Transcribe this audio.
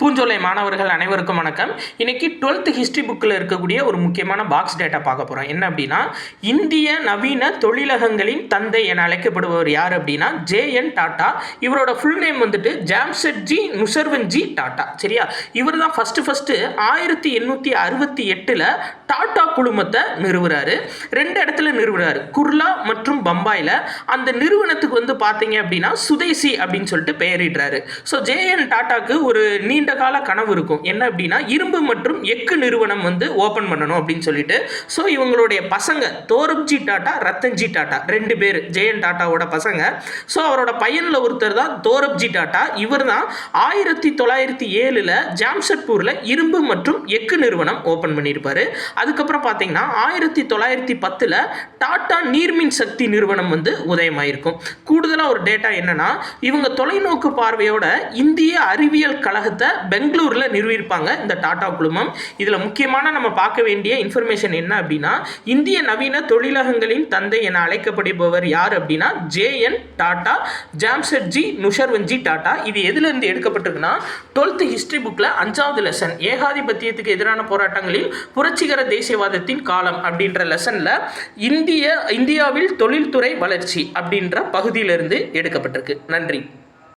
பூஞ்சோலை மாணவர்கள் அனைவருக்கும் வணக்கம். இன்னைக்கு 12th ஹிஸ்ட்ரி புக்கில் இருக்கக்கூடிய ஒரு முக்கியமான பாக்ஸ் டேட்டா பார்க்க போகிறோம். என்ன அப்படின்னா, இந்திய நவீன தொழிலகங்களின் தந்தை என அழைக்கப்படுபவர் யார் அப்படின்னா ஜே.என். டாட்டா. இவரோட ஃபுல் நேம் வந்துட்டு ஜாம்ஷெட்ஜி நுசர்வன்ஜி டாட்டா. சரியா? இவர் தான் ஃபஸ்ட்டு 1868 டாட்டா குழுமத்தை நிறுவுறாரு. 2 இடத்துல நிறுவுறாரு, குர்லா மற்றும் பம்பாயில். அந்த நிறுவனத்துக்கு வந்து பார்த்தீங்க அப்படின்னா சுதேசி அப்படின்னு சொல்லிட்டு பெயரிடுறாரு. ஸோ ஜே.என். டாட்டாக்கு ஒரு நீண்ட கால கனவு இருக்கும். என்ன அப்படின்னா, இரும்பு மற்றும் எஃகு நிறுவனம் வந்து ஓபன் பண்ணணும் அப்படின்னு சொல்லிட்டு. ஸோ இவங்களுடைய பசங்க தோரப்ஜி டாட்டா, ரத்தன்ஜி டாட்டா 2 பேர் ஜே.என். டாட்டாவோட பசங்க. ஸோ அவரோட பையனில் ஒருத்தர் தான் தோரப்ஜி டாட்டா. இவர் தான் 1907 ஜாம்ஷெட்பூரில் இரும்பு மற்றும் எஃகு நிறுவனம் ஓபன் பண்ணியிருப்பாரு. அதுக்கப்புறம் பார்த்தீங்கன்னா 1910 டாட்டா நீர்மின் சக்தி நிறுவனம் வந்து உதயமாயிருக்கும். கூடுதலாக ஒரு டேட்டா என்னன்னா, இவங்க தொலைநோக்கு பார்வையோட இந்திய அறிவியல் கழகத்தை பெங்களூரில் நிறுவியிருப்பாங்க இந்த டாட்டா குழுமம். இதில் முக்கியமான நம்ம பார்க்க வேண்டிய இன்ஃபர்மேஷன் என்ன அப்படின்னா, இந்திய நவீன தொழிலகங்களின் தந்தை என அழைக்கப்படுபவர் யார் அப்படின்னா ஜே.என். டாட்டா, ஜாம்ஷெட்ஜி நுசர்வன்ஜி டாட்டா. இது எதிலிருந்து எடுக்கப்பட்டிருக்குன்னா 12th ஹிஸ்ட்ரி புக்கில் 5வது லெசன் ஏகாதிபத்தியத்துக்கு எதிரான போராட்டங்களில் புரட்சிகர தேசியவாதத்தின் காலம் அப்படின்ற லெசனில் இந்தியாவில் தொழில்துறை வளர்ச்சி அப்படின்ற பகுதியிலிருந்து எடுக்கப்பட்டிருக்கு. நன்றி.